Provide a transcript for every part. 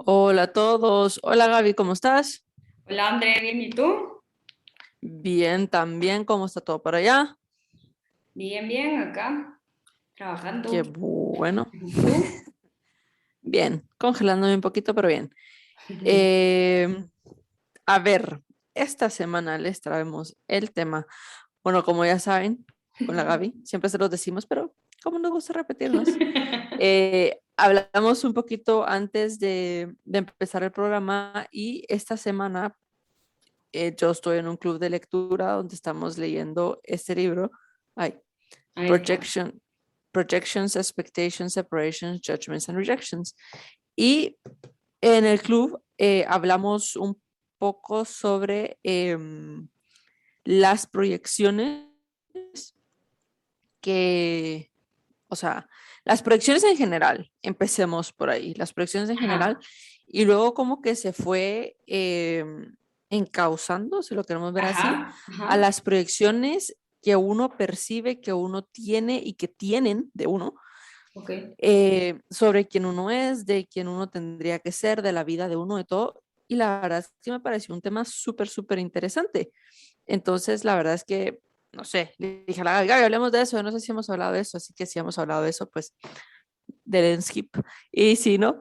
Hola a todos. Hola Gaby, ¿cómo estás? Hola André, bien, ¿y tú? Bien, también. ¿Cómo está todo por allá? Bien, bien, acá, trabajando. Qué bueno. ¿Y tú? Bien, congelándome un poquito, pero bien. Eh, a ver, esta semana les traemos el tema. Bueno, como ya saben, con la Gaby, siempre se los decimos, pero como nos gusta repetirnos. Hablamos un poquito antes de empezar el programa y esta semana yo estoy en un club de lectura donde estamos leyendo este libro. Ay, Ahí está. Projection, Projections, Expectations, Separations, Judgments and Rejections. Y en el club hablamos un poco sobre las proyecciones que, o sea, las proyecciones en general, empecemos por ahí, las proyecciones en general, Ajá, y luego como que se fue encauzando, si lo queremos ver así, ajá, a ajá. las proyecciones que uno percibe, que uno tiene y que tienen de uno, Ok. sobre quién uno es, de quién uno tendría que ser, de la vida de uno, de todo. Y la verdad es que me pareció un tema súper, súper interesante. Entonces, la verdad es que, no sé, le dije a la Gaby, Gaby, hablemos de eso. Yo no sé si hemos hablado de eso, así que si hemos hablado de eso, pues denle skip. Y si no,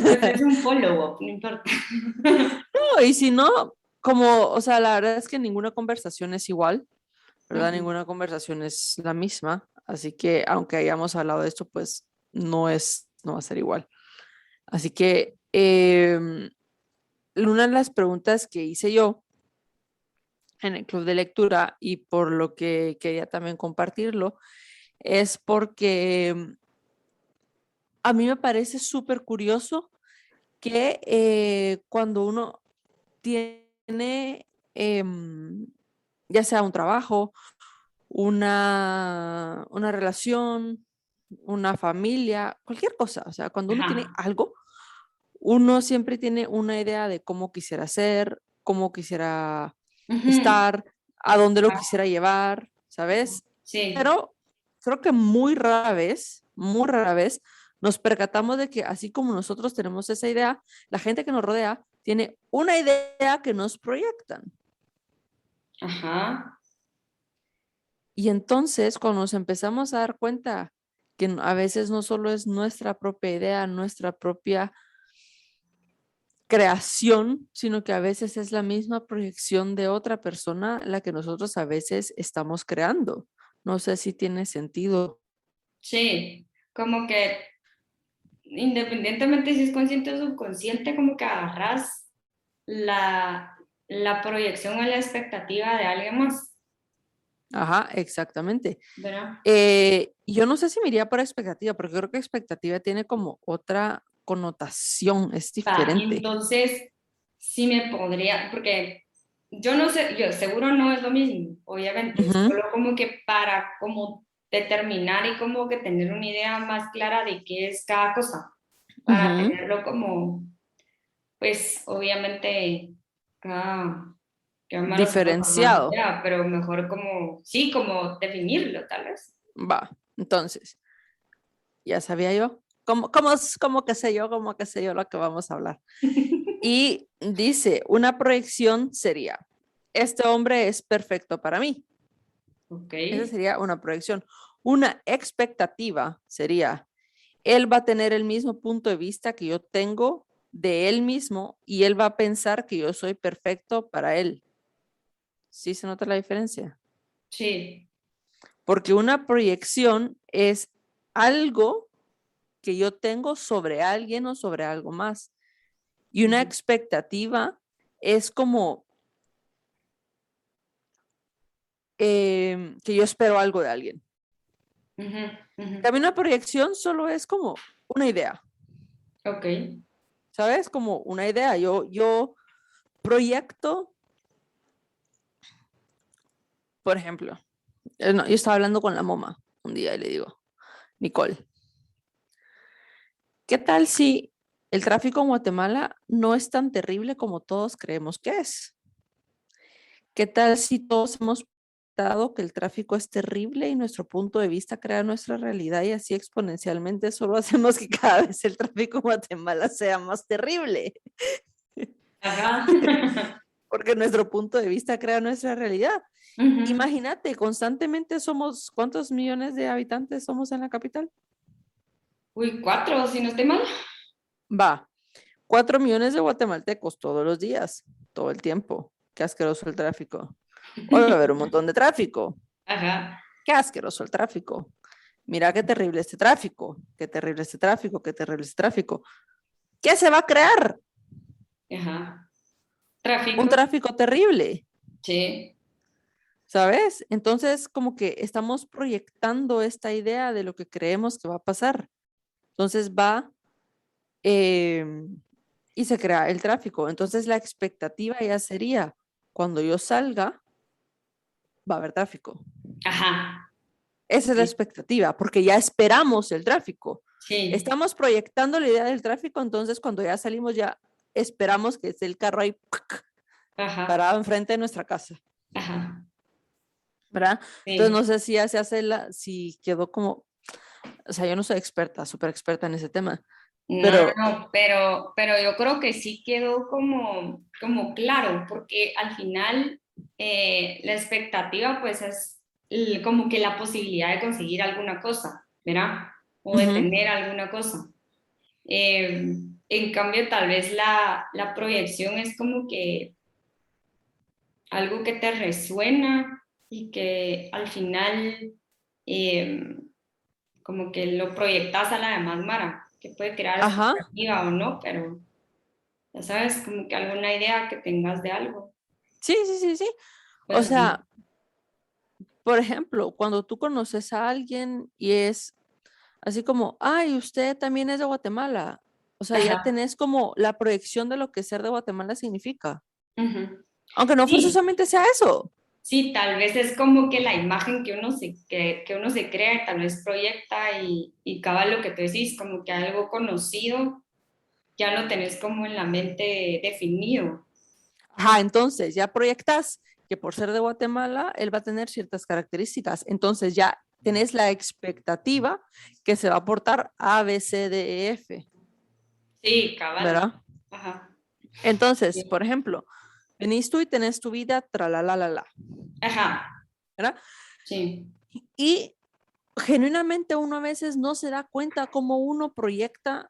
Pues es un follow-up, no importa. no, y si no, como, o sea, la verdad es que ninguna conversación es igual, ¿verdad? Ujú. Ninguna conversación es la misma. Así que, aunque hayamos hablado de esto, pues no va a ser igual. Así que una de las preguntas que hice yo en el club de lectura y por lo que quería también compartirlo es porque a mí me parece súper curioso que cuando uno tiene ya sea un trabajo, una relación, una familia, cualquier cosa, o sea, cuando uno tiene Ajá. algo, uno siempre tiene una idea de cómo quisiera ser, cómo quisiera Ujú. estar, a dónde lo Ajá. quisiera llevar, ¿sabes? Sí, Pero creo que muy rara vez, nos percatamos de que así como nosotros tenemos esa idea, la gente que nos rodea tiene una idea que nos proyectan. ajá. Y entonces, cuando nos empezamos a dar cuenta que a veces no solo es nuestra propia idea, nuestra propia creación, sino que a veces es la misma proyección de otra persona la que nosotros a veces estamos creando. No sé si tiene sentido. Sí, como que independientemente si es consciente o subconsciente, como que agarras la proyección o la expectativa de alguien más, Ajá, exactamente. ¿verdad? Yo no sé si me iría por expectativa, porque creo que expectativa tiene como otra connotación, es Va, diferente. entonces sí me podría, porque yo no sé, yo seguro no es lo mismo, obviamente, Ujú, solo como que para como determinar y como que tener una idea más clara de qué es cada cosa, para ujú. tenerlo como, pues obviamente cada uno lo toma con más Diferenciado. idea, pero mejor como, sí, como definirlo tal vez. Va, entonces, ya sabía yo. ¿Cómo que sé yo? ¿Cómo que sé yo lo que vamos a hablar? Y dice, una proyección sería, este hombre es perfecto para mí. Ok. Esa sería una proyección. Una expectativa sería, él va a tener el mismo punto de vista que yo tengo de él mismo y él va a pensar que yo soy perfecto para él. ¿Sí se nota la diferencia? Sí. Porque una proyección es algo que yo tengo sobre alguien o sobre algo más. Y una Ujú, expectativa es como que yo espero algo de alguien. ujú, ujú. También una proyección solo es como una idea, Ok. ¿sabes? Como una idea. Yo proyecto, por ejemplo, no, yo estaba hablando con la mamá un día y le digo, Nicole, ¿qué tal si el tráfico en Guatemala no es tan terrible como todos creemos que es? ¿Qué tal si todos hemos aceptado que el tráfico es terrible y nuestro punto de vista crea nuestra realidad y así exponencialmente solo hacemos que cada vez el tráfico en Guatemala sea más terrible. Ajá. Porque nuestro punto de vista crea nuestra realidad. Ujú. Imagínate, constantemente somos, ¿cuántos millones de habitantes somos en la capital? Uy, 4, si no estoy mal. Va, 4 millones de guatemaltecos todos los días, todo el tiempo. Qué asqueroso el tráfico. Hoy va a haber un montón de tráfico. Ajá, Qué asqueroso el tráfico. Mira qué terrible este tráfico, qué terrible este tráfico, qué terrible este tráfico. ¿Qué se va a crear? ajá. Un Tráfico, tráfico terrible, sí. ¿sabes? Entonces, como que estamos proyectando esta idea de lo que creemos que va a pasar. Entonces va eh, y se crea el tráfico. Entonces la expectativa ya sería, cuando yo salga, va a haber tráfico. Ajá, Esa es la sí, expectativa, porque ya esperamos el tráfico. sí. Estamos proyectando la idea del tráfico, entonces cuando ya salimos ya esperamos que esté el carro ahí Ajá, parado enfrente de nuestra casa, ajá, ¿verdad? Entonces sí. no sé si ya se hace si quedó como, o sea, yo no soy experta, súper experta en ese tema, No, no, pero, no, pero yo creo que sí quedó como claro, porque al final la expectativa pues es como que la posibilidad de conseguir alguna cosa, ¿verdad? O de ujú, tener alguna cosa. En cambio, tal vez la proyección es como que algo que te resuena y que al final eh, como que lo proyectas a la demás Mara, que puede crear ajá, expectativa o no, pero ya sabes, como que alguna idea que tengas de algo. sí, sí, sí, sí. O Pues sí. sea, por ejemplo, cuando tú conoces a alguien y es así como, ay, usted también es de Guatemala. O sea, ya Ajá. tenés como la proyección de lo que ser de Guatemala significa. Ujú. Aunque no Sí, forzosamente sea eso. sí, tal vez es como que la imagen que uno se crea, tal vez proyecta y cabal lo que tú decís, como que algo conocido ya lo tenés como en la mente definido. Ajá, entonces ya proyectas que por ser de Guatemala, él va a tener ciertas características. Entonces ya tenés la expectativa que se va a aportar A, B, C, D, E, F, Sí, cabal. ¿verdad? Ajá. Entonces, Sí. por ejemplo, venís tú y tenés tu vida, tralalalala, Ajá. ¿verdad? Sí. Y genuinamente uno a veces no se da cuenta cómo uno proyecta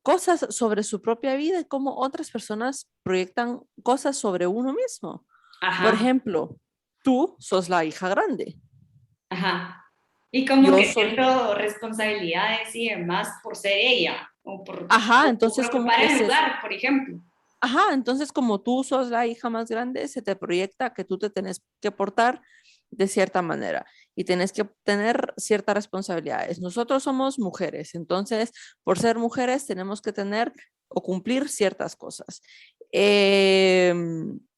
cosas sobre su propia vida y cómo otras personas proyectan cosas sobre uno mismo. Por Ajá. ejemplo, tú sos la hija grande. Ajá. Y como Yo que soy, siento responsabilidades y demás por ser ella, ajá, o por entonces como ocupar que el lugar, por ejemplo. ajá, entonces como tú sos la hija más grande, se te proyecta que tú te tenés que portar de cierta manera y tenés que tener ciertas responsabilidades. Nosotros somos mujeres, entonces por ser mujeres tenemos que tener o cumplir ciertas cosas.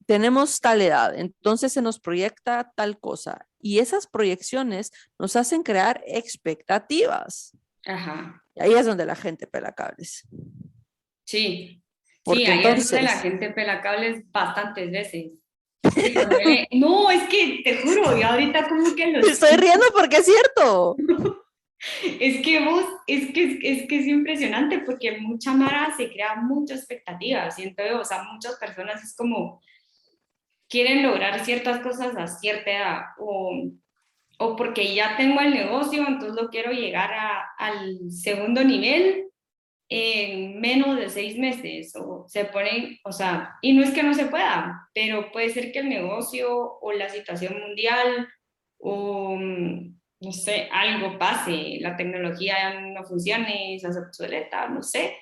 Tenemos tal edad, entonces se nos proyecta tal cosa y esas proyecciones nos hacen crear expectativas. Ajá. Y ahí es donde la gente pela cables, Sí. Sí, porque ahí es donde la entonces gente pela cables bastantes veces. Sí, no, es que te juro, yo ahorita como que lo me estoy riendo siento. porque es cierto. Es que vos, es que es impresionante porque mucha Mara se crea mucha expectativa, siento yo, o sea, muchas personas es como quieren lograr ciertas cosas a cierta edad o porque ya tengo el negocio, entonces lo quiero llegar al segundo nivel en menos de 6 meses, o se ponen, o sea, y no es que no se pueda, pero puede ser que el negocio o la situación mundial o no sé, algo pase, la tecnología ya no funcione, se hace obsoleta, no sé,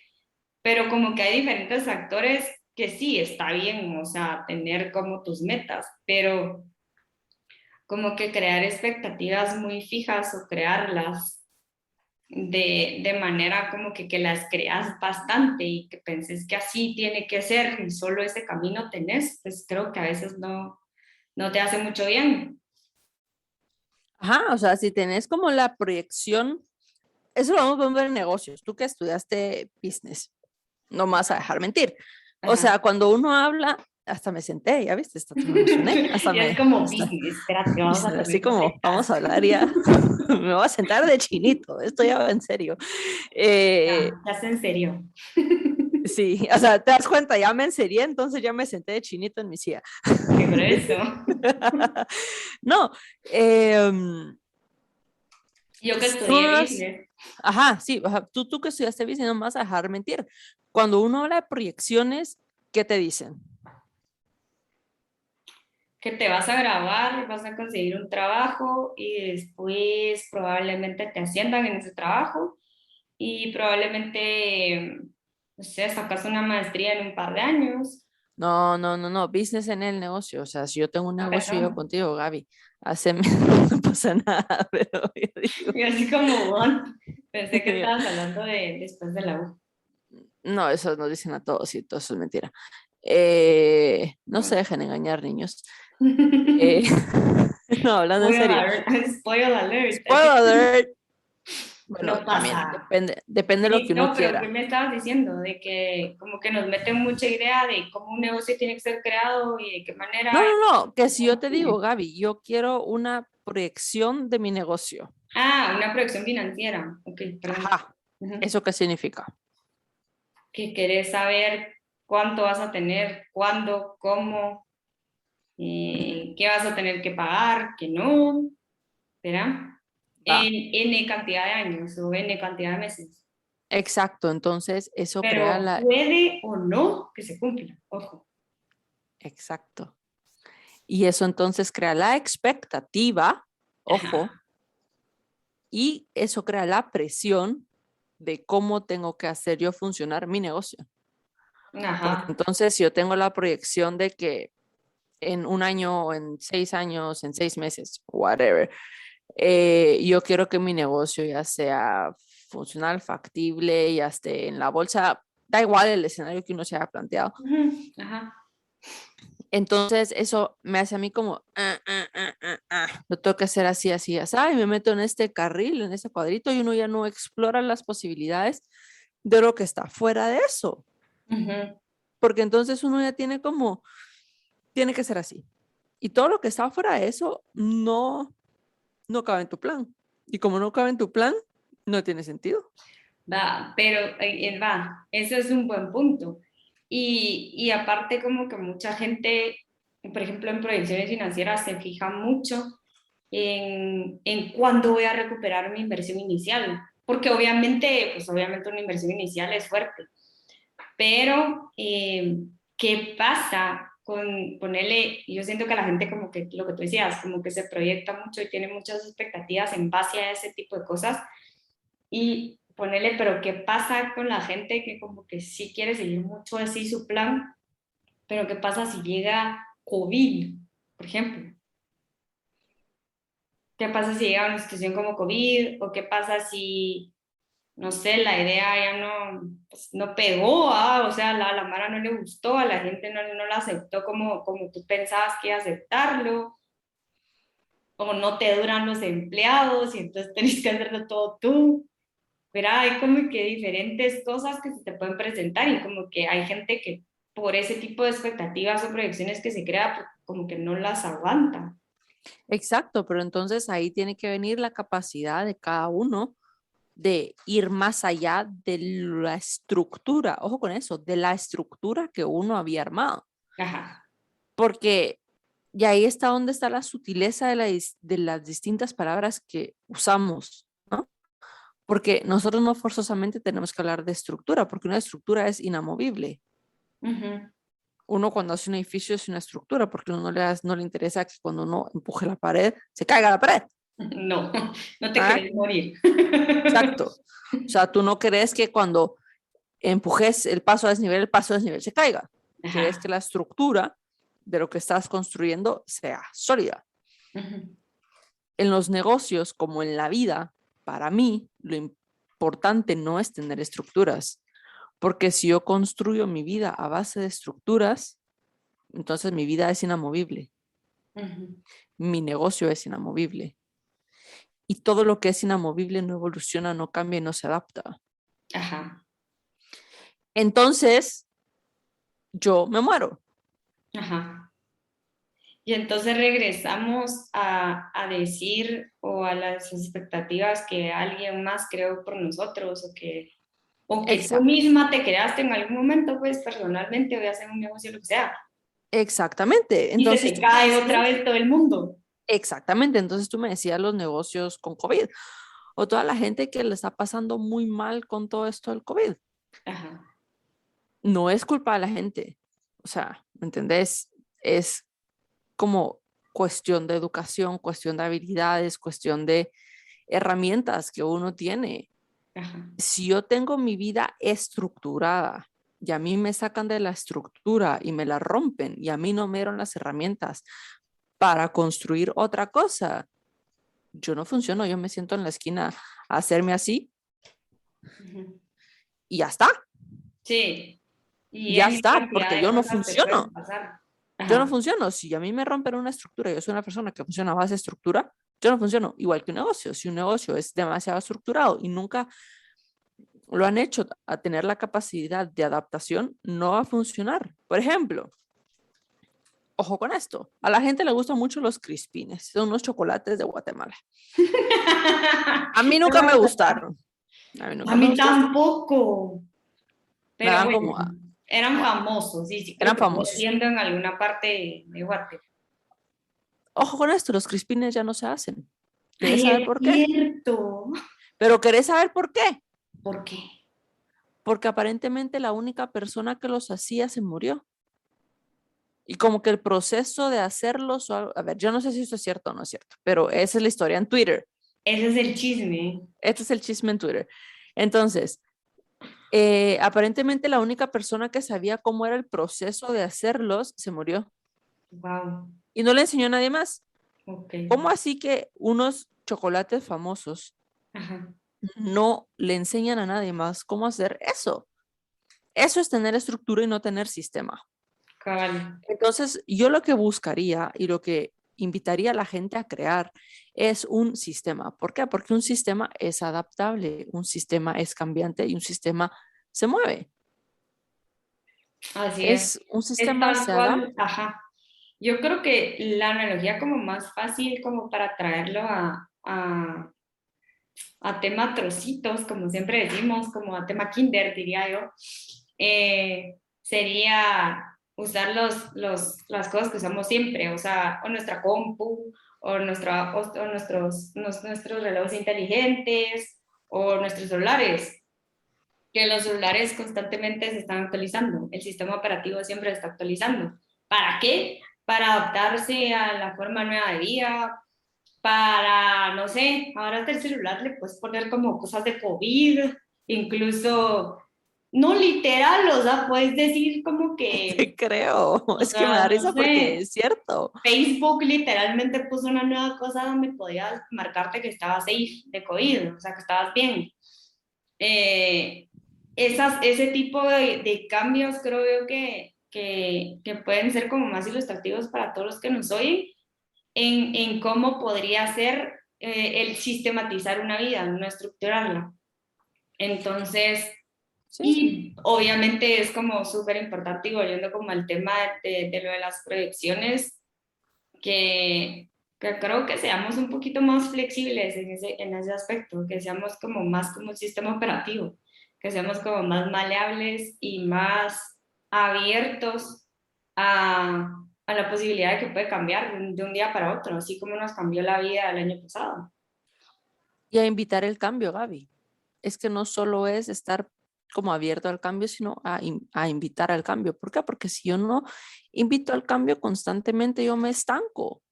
pero como que hay diferentes factores que sí, está bien, o sea, tener como tus metas, pero como que crear expectativas muy fijas o crearlas de manera como que las creas bastante y que penses que así tiene que ser y solo ese camino tenés, pues creo que a veces no te hace mucho bien. Ajá, o sea, si tenés como la proyección, eso lo vamos a ver en negocios. Tú que estudiaste business, no me vas a dejar mentir. O sea, Ajá, cuando uno habla hasta me senté, ya viste, hasta me emocioné, Y es como hasta, business, espérate, vamos a así tener como, vamos a hablar ya, me voy a sentar de chinito, esto ya va en serio. ya es en serio. Sí, o sea, te das cuenta, ya me enserié, entonces ya me senté de chinito en mi silla. Qué grueso. No, Yo que tú estudié no las, business. ajá, sí, ajá, tú que estudiaste business no me vas a dejar mentir. Cuando uno habla de proyecciones, ¿qué te dicen? Que te vas a grabar, vas a conseguir un trabajo y después probablemente te asciendan en ese trabajo y probablemente, no sé, sacas una maestría en un par de años. No, no, no, no, business en el negocio. O sea, si yo tengo un Ah, negocio yo perdón. contigo, Gaby, haceme, no pasa nada, pero yo digo, Y así como, "What?". Pensé que yo, estabas hablando de después de la U. no, eso nos dicen a todos y todo eso es mentira. No se Bueno. dejen engañar, niños. Eh, no, hablando en Spoiler serio. alert, spoiler alert, Spoiler alert. no Bueno, también pasa. depende de lo Sí, que uno no, pero ¿qué quiera. me estabas diciendo? De que como que nos meten mucha idea de cómo un negocio tiene que ser creado y de qué manera. No, no, no, que si yo te digo, Gaby, yo quiero una proyección de mi negocio. Ah, una proyección financiera. Ok, perdón. Ajá, Ujú. ¿eso qué significa? Que querés saber cuánto vas a tener, cuándo, cómo, qué vas a tener que pagar, qué no, ¿verdad? Va, En N cantidad de años o N cantidad de meses. exacto, entonces eso crea Pero la, puede o no que se cumpla, ojo. exacto, y eso entonces crea la expectativa, Ajá, ojo, y eso crea la presión de cómo tengo que hacer yo funcionar mi negocio. Porque ajá. entonces si yo tengo la proyección de que en un año, en 6 años, en 6 meses, whatever, yo quiero que mi negocio ya sea funcional, factible, ya esté en la bolsa, da igual el escenario que uno se haya planteado. Ujú, ajá. Entonces eso me hace a mí como, lo tengo que hacer así, así, así, y me meto en este carril, en este cuadrito y uno ya no explora las posibilidades de lo que está fuera de eso, Ujú. porque entonces uno ya tiene como, tiene que ser así. Y todo lo que está fuera de eso no cabe en tu plan. Y como no cabe en tu plan, no tiene sentido. Va, pero va, eso es un buen punto. Y aparte como que mucha gente, por ejemplo, en proyecciones financieras se fija mucho en cuándo voy a recuperar mi inversión inicial, porque obviamente, pues obviamente una inversión inicial es fuerte, pero ¿qué pasa con ponerle? Yo siento que la gente como que lo que tú decías, como que se proyecta mucho y tiene muchas expectativas en base a ese tipo de cosas y ponerle, pero ¿qué pasa con la gente que como que sí quiere seguir mucho así su plan, pero qué pasa si llega COVID, por ejemplo? ¿Qué pasa si llega una situación como COVID? ¿O qué pasa si, no sé, la idea ya no, pues, no pegó? O sea, la Mara no le gustó, a la gente no la aceptó como tú pensabas que iba a aceptarlo, o no te duran los empleados y entonces tenés que hacerlo todo tú. Pero hay como que diferentes cosas que se te pueden presentar y como que hay gente que por ese tipo de expectativas o proyecciones que se crea, pues, como que no las aguanta. Exacto, pero entonces ahí tiene que venir la capacidad de cada uno de ir más allá de la estructura, ojo con eso, de la estructura que uno había armado, Ajá, porque y ahí está donde está la sutileza de las distintas palabras que usamos, ¿no? Porque nosotros no forzosamente tenemos que hablar de estructura, porque una estructura es inamovible. ujú. Uno cuando hace un edificio es una estructura, porque no le interesa que cuando uno empuje la pared, se caiga la pared. No, no te ¿Ah? querés morir. Exacto. O sea, tú no crees que cuando empujes el paso a desnivel se caiga. Quieres Ajá. que la estructura de lo que estás construyendo sea sólida. Ujú, En los negocios, como en la vida, para mí, lo importante no es tener estructuras, porque si yo construyo mi vida a base de estructuras, entonces mi vida es inamovible, ujú. mi negocio es inamovible. Y todo lo que es inamovible no evoluciona, no cambia y no se adapta. Ajá, Entonces, yo me muero. Ajá. Y entonces regresamos a decir o a las expectativas que alguien más creó por nosotros o que tú Exacto. misma te creaste en algún momento, pues personalmente voy a hacer un negocio, lo que sea. Exactamente. Y se Entonces te tú me cae otra decías, vez todo el mundo. exactamente. Entonces tú me decías los negocios con COVID o toda la gente que le está pasando muy mal con todo esto del COVID. Ajá, No es culpa de la gente. O sea, ¿me entendés? Es como cuestión de educación, cuestión de habilidades, cuestión de herramientas que uno tiene. ajá. Si yo tengo mi vida estructurada y a mí me sacan de la estructura y me la rompen y a mí no me dieron las herramientas para construir otra cosa, yo no funciono, yo me siento en la esquina a hacerme así Ujú. y ya está, Sí, y ya en está, cantidad porque de yo no cosas te funciono. pueden pasar. Yo no Ajá, funciono. Si a mí me rompen una estructura, yo soy una persona que funciona a base de estructura, yo no funciono igual que un negocio. Si un negocio es demasiado estructurado y nunca lo han hecho a tener la capacidad de adaptación, no va a funcionar. Por ejemplo, ojo con esto, a la gente le gustan mucho los crispines, son unos chocolates de Guatemala. A mí nunca me gustaron. A mí a nunca me mí gustaron. tampoco, Me pero dan bueno, como, eran famosos, y sí creo eran que sigue famosos. siendo en alguna parte de Guate. Ojo con esto, los crispines ya no se hacen. ¿Querés Ay, saber es por qué? cierto. Pero ¿querés saber por qué? ¿Por qué? Porque aparentemente la única persona que los hacía se murió. Y como que el proceso de hacerlos, a ver, yo no sé si esto es cierto o no es cierto, pero esa es la historia en Twitter. Ese es el chisme. Este es el chisme en Twitter. Entonces, aparentemente la única persona que sabía cómo era el proceso de hacerlos se murió Wow, y no le enseñó a nadie más. ok. ¿Cómo así que unos chocolates famosos Ajá, no le enseñan a nadie más cómo hacer eso? Eso es tener estructura y no tener sistema. cabal. Entonces, yo lo que buscaría y lo que invitaría a la gente a crear es un sistema. ¿Por qué? Porque un sistema es adaptable, un sistema es cambiante y un sistema se mueve. Así es. Es un Es sistema tal se adapta. cual, ajá. Yo creo que la analogía como más fácil como para traerlo a tema trocitos, como siempre decimos, como a tema kinder, diría yo, sería usar las cosas que usamos siempre, o sea, o nuestra compu, nuestros relojes inteligentes, o nuestros celulares, que los celulares constantemente se están actualizando, el sistema operativo siempre se está actualizando. ¿Para qué? Para adaptarse a la forma nueva de vida, para, no sé, ahora hasta el celular le puedes poner como cosas de COVID, incluso, no literal, o sea, puedes decir como que, Te creo. o Es que me sea, da no risa porque sé, es cierto. Facebook literalmente puso una nueva cosa donde podías marcarte que estabas safe de COVID, o sea, que estabas bien. Eh, ese tipo de cambios creo yo que pueden ser como más ilustrativos para todos los que nos oyen en cómo podría ser el sistematizar una vida, no estructurarla. Entonces, Sí. y obviamente es como súper importante y volviendo como al tema de lo de las proyecciones, que creo que seamos un poquito más flexibles en ese aspecto, que seamos como más como un sistema operativo, que seamos como más maleables y más abiertos a la posibilidad de que puede cambiar de un día para otro, así como nos cambió la vida el año pasado. Y a invitar el cambio, Gaby. Es que no solo es estar como abierto al cambio, sino a invitar al cambio. ¿Por qué? Porque si yo no invito al cambio constantemente, yo me estanco.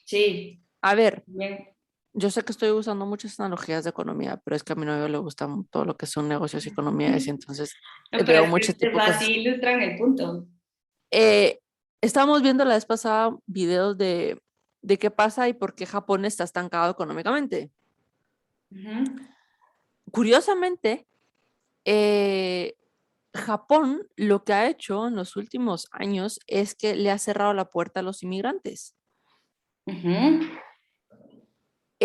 Sí, A ver, bien. yo sé que estoy usando muchas analogías de economía, pero es que a mi novio le gusta todo lo que son negocios y economías, y entonces No, pero veo es mucho que tipo de así cosas. ilustran el punto. Eh, Estábamos viendo la vez pasada videos de qué pasa y por qué Japón está estancado económicamente. Ujú. Curiosamente, eh, Japón lo que ha hecho en los últimos años es que le ha cerrado la puerta a los inmigrantes. Ujú. O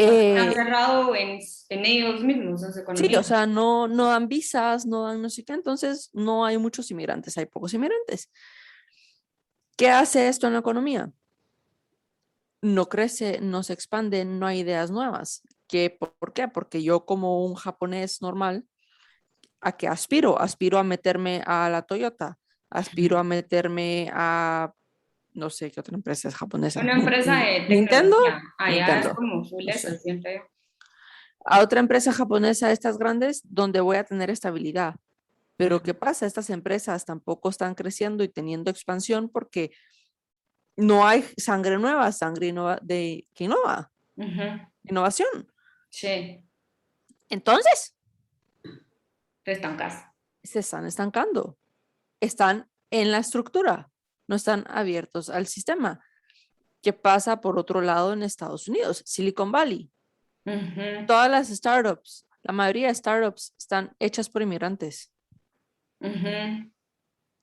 sea, están Eh, cerrados en ellos mismos, en su sí, economía. o sea, no dan visas, no dan no sé qué, entonces no hay muchos inmigrantes, hay pocos inmigrantes. ¿Qué hace esto en la economía? No crece, no se expande, no hay ideas nuevas. ¿Por qué? Porque yo como un japonés normal, ¿a qué aspiro? Aspiro a meterme a la Toyota, aspiro a meterme a, no sé qué otra empresa es japonesa. Una empresa de Nintendo, tecnología, allá es Nintendo, como full no eso, sé. siento yo. A otra empresa japonesa de estas grandes donde voy a tener estabilidad. Pero ¿qué pasa? Estas empresas tampoco están creciendo y teniendo expansión porque no hay sangre nueva, que innova, Ujú. innovación. Sí, Entonces, te estancas. se están estancando, están en la estructura, no están abiertos al sistema. ¿Qué pasa por otro lado en Estados Unidos? Silicon Valley. Ujú, Todas las startups, la mayoría de startups están hechas por inmigrantes. ujú.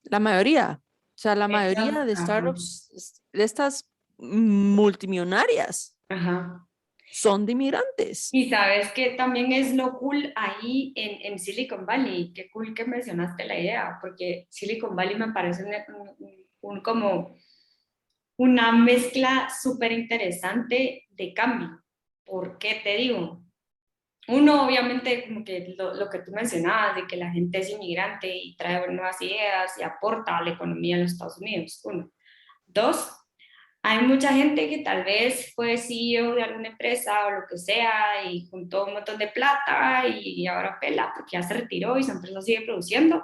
La mayoría. O sea, la Hechas, mayoría de ajá, startups, de estas multimillonarias, ajá. son de inmigrantes. Y sabes que también es lo cool ahí en Silicon Valley, qué cool que mencionaste la idea, porque Silicon Valley me parece como una mezcla súper interesante de cambio. ¿Por qué te digo? Uno, obviamente, como que lo que tú mencionabas, de que la gente es inmigrante y trae nuevas ideas y aporta a la economía de los Estados Unidos. Uno. Dos, hay mucha gente que tal vez fue CEO de alguna empresa o lo que sea y juntó un montón de plata y ahora pela porque ya se retiró y su empresa sigue produciendo.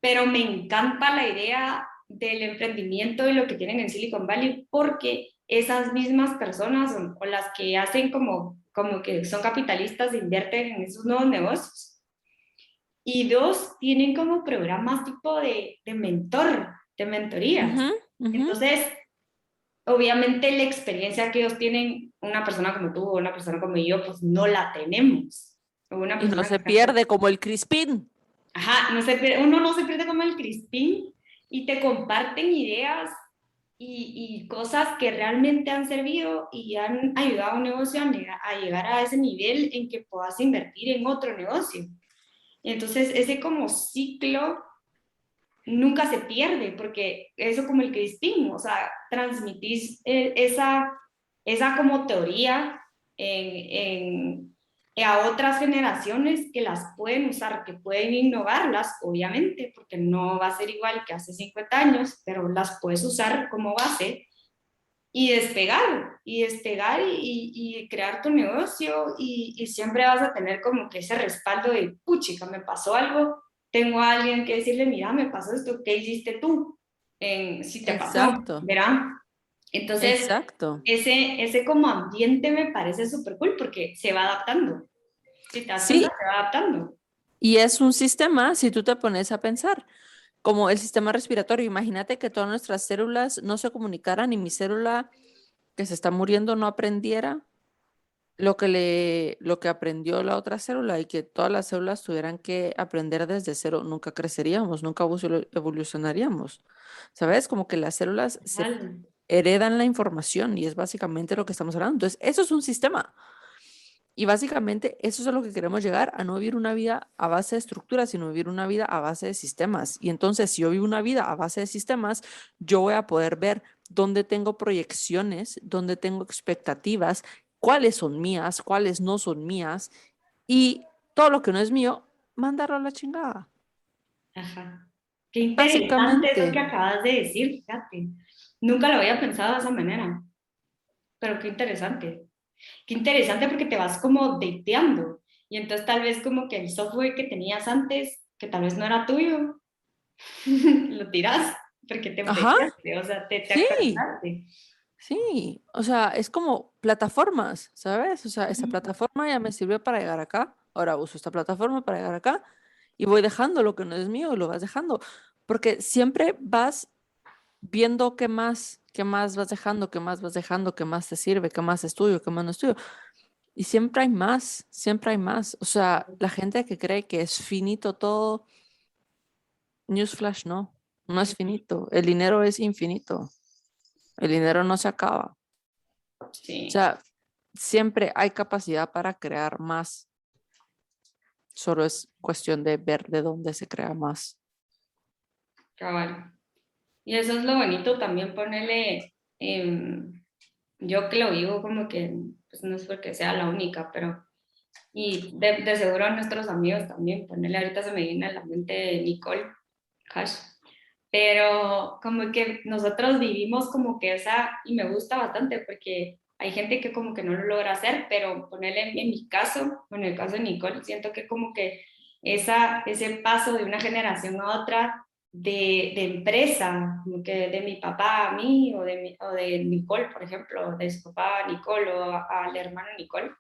Pero me encanta la idea del emprendimiento y lo que tienen en Silicon Valley porque esas mismas personas o las que hacen como que son capitalistas e invierten en esos nuevos negocios. Y dos, tienen como programas tipo de mentor, de mentorías. Ujú, ujú. Entonces, obviamente la experiencia que ellos tienen, una persona como tú o una persona como yo, pues no la tenemos. O una Y no persona que se está pierde como el Crispín. ajá, uno no se pierde como el Crispín y te comparten ideas y cosas que realmente han servido y han ayudado a un negocio a llegar a ese nivel en que puedas invertir en otro negocio. Y entonces ese como ciclo nunca se pierde, porque eso como el Crispín, o sea, transmitís esa como teoría en, a otras generaciones que las pueden usar, que pueden innovarlas, obviamente, porque no va a ser igual que hace 50 años, pero las puedes usar como base y despegar y crear tu negocio y siempre vas a tener como que ese respaldo de, puchica, me pasó algo, tengo a alguien que decirle, mira, me pasó esto, ¿qué hiciste tú? Si te pasó, Exacto, ¿verdad? Entonces, exacto. ese como ambiente me parece súper cool porque se va adaptando. Si te das cuenta, Sí, se va adaptando. y es un sistema, si tú te pones a pensar, como el sistema respiratorio. Imagínate que todas nuestras células no se comunicaran y mi célula que se está muriendo no aprendiera lo que aprendió la otra célula y que todas las células tuvieran que aprender desde cero, nunca creceríamos, nunca evolucionaríamos. ¿Sabes? Como que las células se Vale. heredan la información y es básicamente lo que estamos hablando. Entonces, eso es un sistema. Y básicamente eso es a lo que queremos llegar, a no vivir una vida a base de estructuras, sino vivir una vida a base de sistemas. Y entonces, si yo vivo una vida a base de sistemas, yo voy a poder ver dónde tengo proyecciones, dónde tengo expectativas, cuáles son mías, cuáles no son mías, y todo lo que no es mío, mandarlo a la chingada. Ajá. Qué interesante eso que Básicamente. acabas de decir, fíjate. Nunca lo había pensado de esa manera, pero qué interesante. Qué interesante porque te vas como dateando y entonces tal vez como que el software que tenías antes, que tal vez no era tuyo, lo tiras porque te Ajá, updateaste, o sea, te sí. actualizaste. Sí, o sea, es como plataformas, ¿sabes? O sea, esta Ujú. plataforma ya me sirvió para llegar acá, ahora uso esta plataforma para llegar acá y voy dejando lo que no es mío y lo vas dejando, porque siempre vas viendo qué más vas dejando, qué más vas dejando, qué más te sirve, qué más es tuyo, qué más no es tuyo. Y siempre hay más, siempre hay más. O sea, la gente que cree que es finito todo, newsflash, no, no es finito. El dinero es infinito. El dinero no se acaba. O Sí, sea, siempre hay capacidad para crear más. Solo es cuestión de ver de dónde se crea más. cabal. Y eso es lo bonito también ponerle, yo que lo vivo como que, pues no es porque sea la única, pero, y de seguro a nuestros amigos también, ponerle ahorita se me viene a la mente Nicole Cash, pero como que nosotros vivimos como que esa, y me gusta bastante porque hay gente que como que no lo logra hacer, pero ponerle en mi caso, o en el caso de Nicole, siento que como que ese paso de una generación a otra de empresa, como que de mi papá a mí, o de Nicole, por ejemplo, de su papá a Nicole o al hermano Nicole,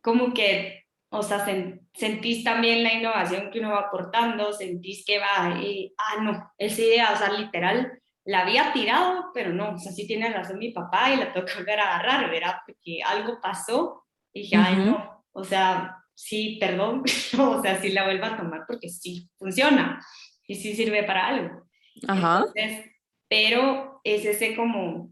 como que, o sea, sentís también la innovación que uno va aportando, sentís que va, no, esa idea, o sea, literal, la había tirado, pero no, o sea, sí tiene razón mi papá y la toca volver a agarrar, ¿verdad? Porque algo pasó y dije, ay, Ujú. no, o sea, sí, perdón, o sea, sí la vuelvo a tomar porque sí funciona y sí sirve para algo. Ajá. Entonces, pero es ese como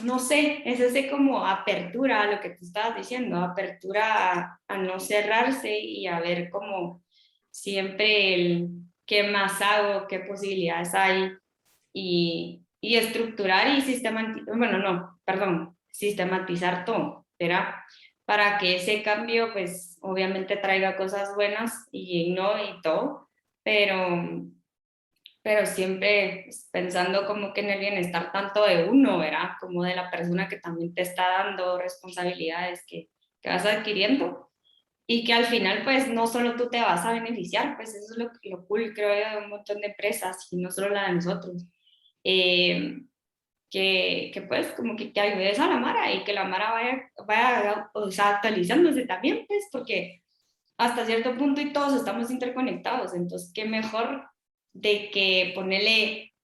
no sé, es ese como apertura a lo que tú estabas diciendo, apertura a no cerrarse y a ver como siempre el qué más hago, qué posibilidades hay y estructurar y sistematizar, bueno, no, perdón, sistematizar todo, ¿verdad? Para que ese cambio pues obviamente traiga cosas buenas y no y todo, pero siempre pues, pensando como que en el bienestar tanto de uno, ¿verdad? Como de la persona que también te está dando responsabilidades que vas adquiriendo y que al final pues no solo tú te vas a beneficiar, pues eso es lo cool creo yo de un montón de empresas y no solo la de nosotros. Eh, que pues como que ayudes a la Mara y que la Mara vaya o sea, actualizándose también, pues porque hasta cierto punto y todos estamos interconectados, entonces qué mejor de que ponerle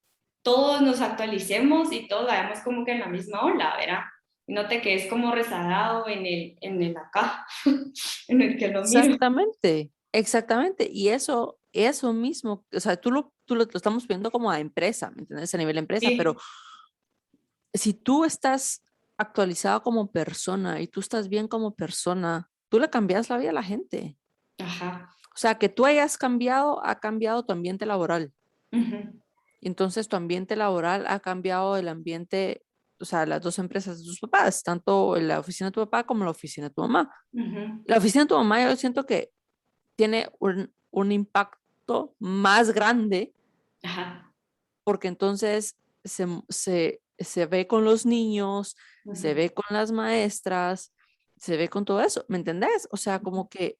todos nos actualicemos y todos vayamos como que en la misma ola, ¿verdad? Y no te quedes como rezagado en el acá, en el que lo miro. Exactamente, exactamente. Y eso mismo, o sea, lo estamos viendo como a empresa, ¿me entiendes? A nivel empresa, pero Sí, si tú estás actualizado como persona y tú estás bien como persona, tú le cambias la vida a la gente. ajá. O sea, que tú hayas cambiado, ha cambiado tu ambiente laboral. Uh-huh, Y entonces tu ambiente laboral ha cambiado el ambiente, o sea, las dos empresas de tus papás, tanto la oficina de tu papá como la oficina de tu mamá. uh-huh, La oficina de tu mamá yo siento que tiene un impacto más grande ajá. porque entonces se ve con los niños, se Uh-huh, ve con las maestras, se ve con todo eso, ¿me entendés? O sea, como que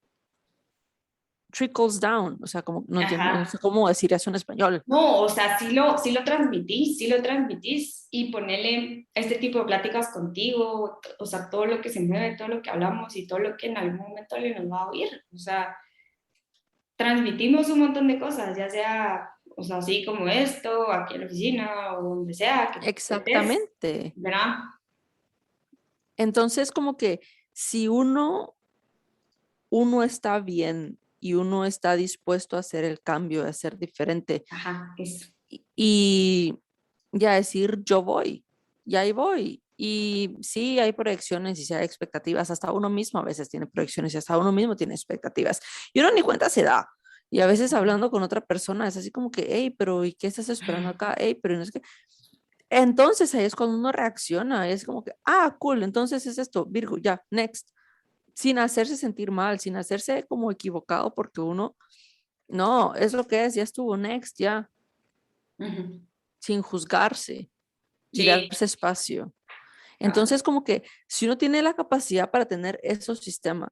trickles down, o sea, como no entiendo, no sé ajá. cómo decir eso en español. No, o sea, sí lo transmitís y ponerle este tipo de pláticas contigo, o sea, todo lo que se mueve, todo lo que hablamos y todo lo que en algún momento le nos va a oír, o sea, transmitimos un montón de cosas, ya sea, o sea, así como esto, aquí en la oficina o donde sea que estés, Exactamente. ¿verdad? Entonces, como que si uno está bien y uno está dispuesto a hacer el cambio, a ser diferente Ajá, eso. y ya decir, yo voy, y ahí voy. Y sí, hay proyecciones y sí hay expectativas, hasta uno mismo a veces tiene proyecciones y hasta uno mismo tiene expectativas. Y uno ni cuenta se da. Y a veces hablando con otra persona es así como que, hey, pero ¿y qué estás esperando acá? Hey, pero no es que... Entonces ahí es cuando uno reacciona, es como que, ah, cool, entonces es esto, Virgo, ya, next, sin hacerse sentir mal, sin hacerse como equivocado, porque uno, no, es lo que es, ya estuvo, next, ya, Ujú. sin juzgarse y Sí, darse espacio. cabal. Entonces, como que si uno tiene la capacidad para tener esos sistemas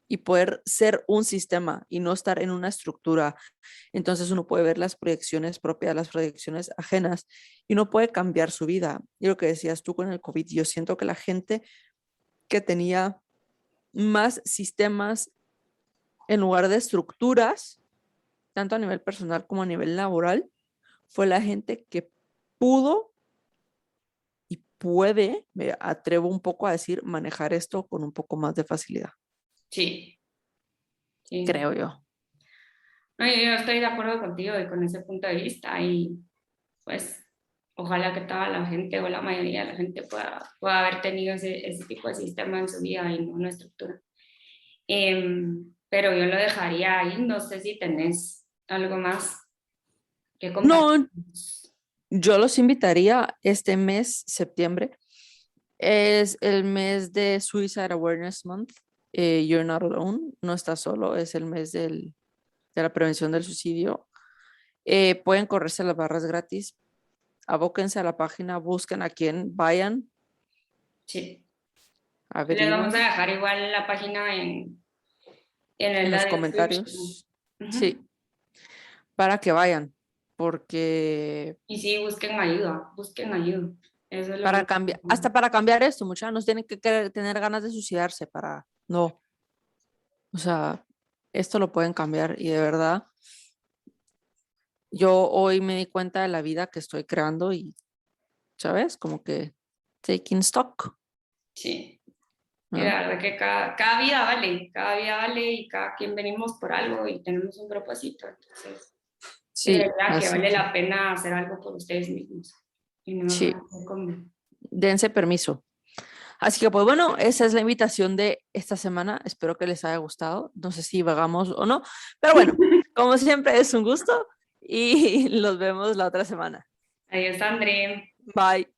y poder ser un sistema y no estar en una estructura, entonces uno puede ver las proyecciones propias, las proyecciones ajenas y uno puede cambiar su vida. Y lo que decías tú con el COVID, yo siento que la gente que tenía más sistemas en lugar de estructuras, tanto a nivel personal como a nivel laboral, fue la gente que pudo y puede, me atrevo un poco a decir, manejar esto con un poco más de facilidad, Sí, sí. creo yo. No, yo estoy de acuerdo contigo y con ese punto de vista y pues ojalá que toda la gente o la mayoría de la gente pueda haber tenido ese tipo de sistema en su vida y no una estructura. Pero yo lo dejaría ahí, no sé si tenés algo más que compartir. No, Yo los invitaría este mes, septiembre. Es el mes de Suicide Awareness Month. You're not alone, no estás solo, es el mes de la prevención del suicidio. Pueden correrse las barras gratis, abóquense a la página, busquen a quién, vayan, Sí. Les vamos a averigüen dejar igual la página en en los la description. comentarios, Ujú. sí, para que vayan, porque Y sí, busquen ayuda, busquen ayuda. Eso es lo para más cambiar, hasta importante. para cambiar esto, muchachos, no tienen que tener ganas de suicidarse para, no, o sea, esto lo pueden cambiar y de verdad, yo hoy me di cuenta de la vida que estoy creando y, ¿sabes? Como que taking stock, Sí. Y ¿no? la verdad que cada vida vale y cada quien venimos por algo y tenemos un propósito. Entonces, de Sí, verdad que así vale que, la pena hacer algo por ustedes mismos y no sí, hacer como... dense permiso. Así que pues bueno, esa es la invitación de esta semana. Espero que les haya gustado. No sé si vagamos o no, pero bueno, como siempre es un gusto y los vemos la otra semana. Adiós, André. Bye.